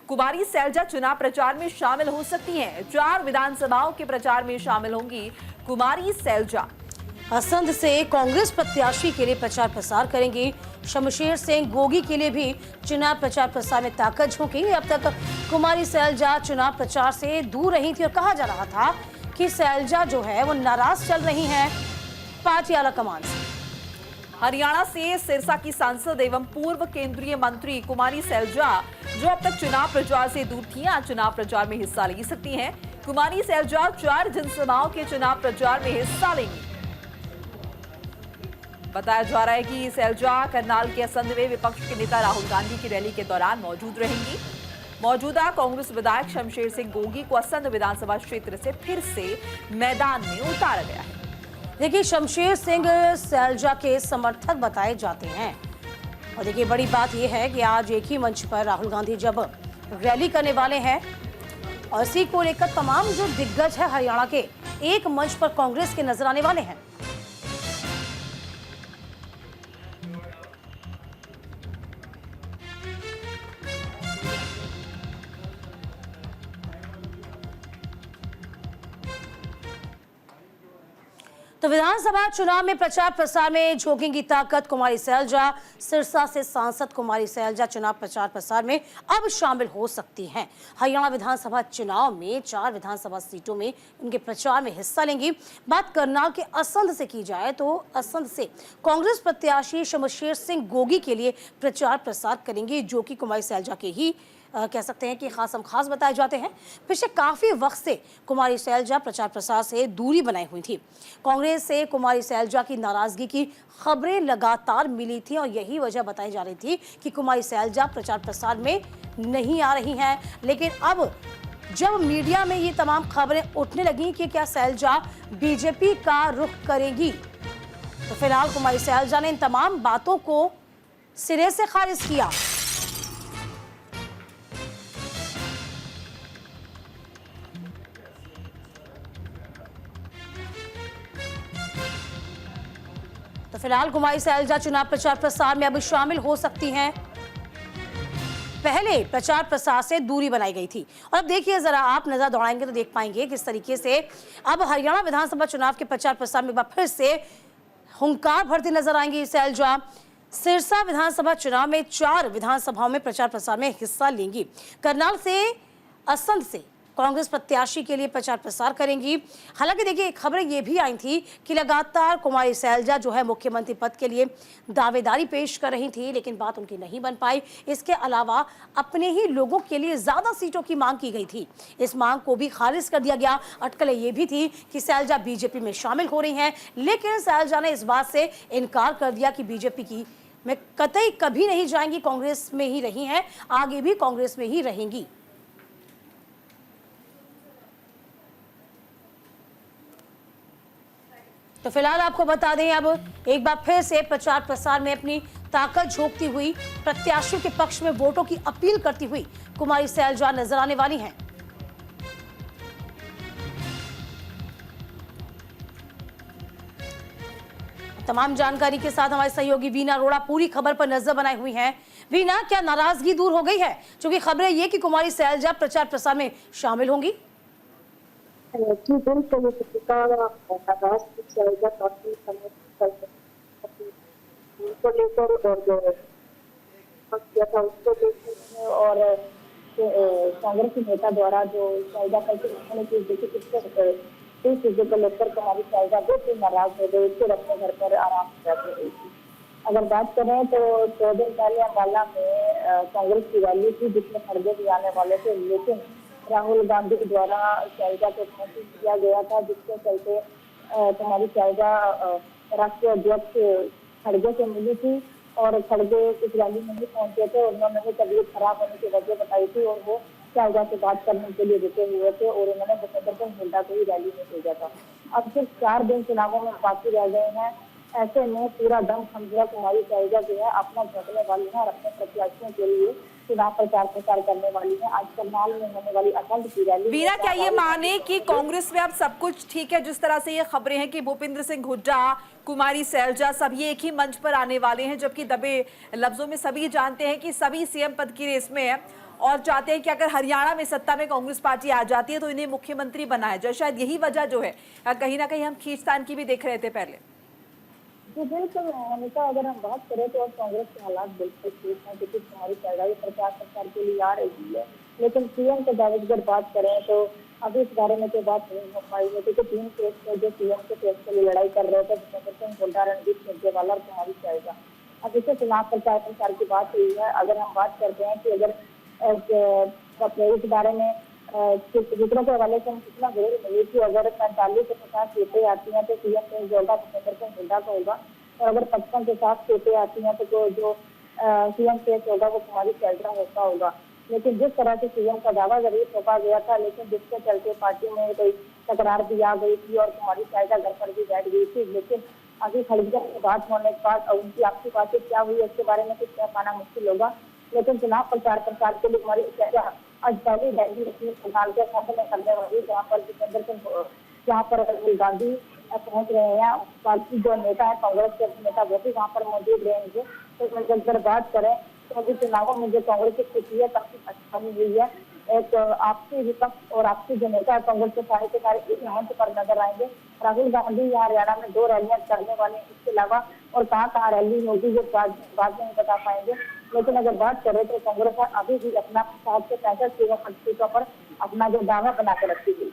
कुमारी सैलजा चुनाव प्रचार में शामिल हो सकती हैं। 4 विधानसभाओं के प्रचार में शामिल होंगी कुमारी सैलजा। असंध से कांग्रेस प्रत्याशी के लिए प्रचार प्रसार करेंगी। शमशेर सिंह गोगी के लिए भी चुनाव प्रचार प्रसार में ताकत झोंकी। अब तक कुमारी सैलजा चुनाव प्रचार से दूर रही थी और कहा जा रहा था कि सैलजा जो है वो नाराज चल रही हैं पार्टी आलाकमान से। हरियाणा से सिरसा की सांसद एवं पूर्व केंद्रीय मंत्री कुमारी सैलजा, जो अब तक चुनाव प्रचार से दूर थी, आज चुनाव प्रचार में हिस्सा ले सकती हैं। कुमारी सैलजा 4 जनसभाओं के चुनाव प्रचार में हिस्सा लेंगी। बताया जा रहा है कि सैलजा करनाल के असंध में विपक्ष के नेता राहुल गांधी की रैली के दौरान मौजूद रहेंगी। मौजूदा कांग्रेस विधायक शमशेर सिंह गोगी को असंध विधानसभा क्षेत्र से फिर से मैदान में उतारा गया है। देखिए, शमशेर सिंह सैलजा के समर्थक बताए जाते हैं और देखिए बड़ी बात यह है कि आज एक ही मंच पर राहुल गांधी जब रैली करने वाले हैं और इसी को लेकर तमाम जो दिग्गज है हरियाणा के एक मंच पर कांग्रेस के नजर आने वाले हैं। तो विधानसभा चुनाव में प्रचार प्रसार में झोंकेंगी ताकत कुमारी सैलजा। सिरसा से सांसद कुमारी सैलजा चुनाव प्रचार प्रसार में अब शामिल हो सकती हैं। हरियाणा विधानसभा चुनाव में 4 विधानसभा सीटों में उनके प्रचार में हिस्सा लेंगी। बात करनाल के असंध से की जाए तो असंध से कांग्रेस प्रत्याशी शमशेर सिंह गोगी के लिए प्रचार प्रसार करेंगी, जो कि कुमारी सैलजा के ही कह सकते हैं कि खास बताए जाते हैं। पिछले काफी वक्त से कुमारी सैलजा प्रचार प्रसार से दूरी बनाई हुई थी। कांग्रेस से कुमारी सैलजा की नाराजगी की खबरें लगातार मिली थी और यही वजह बताई जा रही थी कि कुमारी सैलजा प्रचार प्रसार में नहीं आ रही हैं। लेकिन अब जब मीडिया में ये तमाम खबरें उठने लगी कि क्या सैलजा बीजेपी का रुख करेगी, तो फिलहाल कुमारी सैलजा ने इन तमाम बातों को सिरे से खारिज किया। तो फिलहाल कुमारी सैलजा चुनाव प्रचार प्रसार में अब शामिल हो सकती हैं। पहले प्रचार प्रसार से दूरी बनाई गई थी और अब देखिए जरा आप नजर दौड़ाएंगे तो देख पाएंगे किस तरीके से अब हरियाणा विधानसभा चुनाव के प्रचार प्रसार में एक बार फिर से हुंकार भरती नजर आएंगी सैलजा। सिरसा विधानसभा चुनाव में 4 विधानसभाओं में प्रचार प्रसार में हिस्सा लेंगी। करनाल से असंध से कांग्रेस प्रत्याशी के लिए प्रचार प्रसार करेंगी। हालांकि देखिए खबरें ये भी आई थी कि लगातार कुमारी सैलजा जो है मुख्यमंत्री पद के लिए दावेदारी पेश कर रही थी, लेकिन बात उनकी नहीं बन पाई। इसके अलावा अपने ही लोगों के लिए ज्यादा सीटों की मांग की गई थी, इस मांग को भी खारिज कर दिया गया। अटकलें ये भी थी कि सैलजा बीजेपी में शामिल हो रही हैं, लेकिन सैलजा ने इस बात से इनकार कर दिया कि बीजेपी की में कतई कभी नहीं जाएंगी, कांग्रेस में ही रही हैं, आगे भी कांग्रेस में ही रहेंगी। तो फिलहाल आपको बता दें अब एक बार फिर से प्रचार प्रसार में अपनी ताकत झोंकती हुई, प्रत्याशियों के पक्ष में वोटों की अपील करती हुई कुमारी सैलजा नजर आने वाली हैं। तमाम जानकारी के साथ हमारे सहयोगी वीना अरोड़ा पूरी खबर पर नजर बनाए हुई हैं। वीना, क्या नाराजगी दूर हो गई है? क्योंकि खबरें ये कि कुमारी सैलजा प्रचार प्रसार में शामिल होंगी। उनको लेकर और जो किया था उसको लेकर और कांग्रेस के नेता द्वारा जो सैलजा करके उन्होंने इस चीजों को लेकर हमारी सैलजा बहुत ही नाराज हो गई, उसको अपने घर पर आराम से बैठी हुई थी। अगर बात करें तो 2 दिन पहले अम्बाला में कांग्रेस की रैली थी जिसमें खड़गे भी आने वाले थे, लेकिन राहुल गांधी द्वारा सैलजा को नोटिस किया गया था, जिसके चलते तुम्हारी सैलजा राष्ट्रीय अध्यक्ष खड़गे से मिली थी और खड़गे इस रैली में भी पहुंचे थे। उन्होंने भी तबीयत खराब होने की वजह बताई थी और वो सैलजा से बात करने के लिए रुके हुए थे और उन्होंने भूपेंद्र सिंह हुड्डा को ही रैली में भेजा था। अब सिर्फ 4 दिन चुनावों में बाकी रह गए हैं, ऐसे में पूरा दम समझा कुमारी सैलजा जो है अपना झोंकने वाली है और अपने प्रत्याशियों के लिए चुनाव प्रचार प्रसार करने वाली है। आज करनाल में होने वाली असंध की रैली। वीना, क्या ये माने कि कांग्रेस में अब सब कुछ ठीक है? जिस तरह से ये खबरें हैं कि भूपेंद्र सिंह हुड्डा, कुमारी सैलजा सब ये एक ही मंच पर आने वाले हैं, जबकि दबे लफ्जों में सभी जानते हैं कि सभी सीएम पद की रेस में है और चाहते हैं कि अगर हरियाणा में सत्ता में कांग्रेस पार्टी आ जाती है तो इन्हें मुख्यमंत्री बनाया जाए। शायद यही वजह जो है कहीं ना कहीं हम खींचतान की भी देख रहे थे पहले। जी बिल्कुल अनिता, अगर हम बात करें तो कांग्रेस के हालात बिल्कुल ठीक है, क्योंकि हमारी चढ़ाई प्रचार के लिए आ रही है। लेकिन सीएम के दावे की अगर बात करें तो अभी इस बारे में कोई बात नहीं हो पाई है, क्योंकि 3 केस में जो सीएम के केस के लिए लड़ाई कर रहे थे भूपेंद्र सिंह हुड्डा, रणदीप सुरजेवाला और कुमारी सैलजा, अब इसे चुनाव प्रचार की बात हुई है। अगर हम बात करते हैं कि अगर इस बारे में सूत्रों के हवाले से हम कितना जरूर मिली कि अगर 45 से 50 सीटें आती हैं तो सीएम सिंह जोड़ा भूपेंद्र सिंह हुड्डा का होगा, और अगर 55 से 60 सीटें आती हैं तो जो सीएम केस होगा वो कुमारी सैलजा होता होगा। लेकिन जिस तरह से सीएम का दावा जरूर सौंपा गया था, लेकिन जिसके चलते पार्टी में कोई तकरार भी आ गई थी और कुमारी सैलजा घर पर भी बैठ गई थी। लेकिन अभी खड़गपुर की बात होने के बाद उनकी आपसी बातचीत क्या हुई इसके बारे में कुछ कह पाना मुश्किल होगा। लेकिन चुनाव प्रचार के लिए कुमारी सैलजा आज पहली रैली बंगाल के साथ में करने वाली, जहाँ पर भूपेंद्र सिंह, जहाँ पर राहुल गांधी पहुंच रहे हैं, पार्टी जो नेता है कांग्रेस के नेता वो भी वहाँ पर मौजूद रहेंगे। तो अगर बात करें तो अभी चुनावों में जो कांग्रेस की स्थिति है काफी अच्छा हुई है। एक आपसी विपक्ष और आपसी जो नेता है कांग्रेस के सारे एक मंच पर नजर आएंगे। राहुल गांधी यहाँ हरियाणा में 2 रैलियां करने वाले, इसके अलावा और कहाँ रैली होगी जो बाद में बता पाएंगे। लेकिन अगर बात करें तो कांग्रेस अभी भी अपना 60 से 65 सीटों पर अपना जो दावा बना के रखी गई।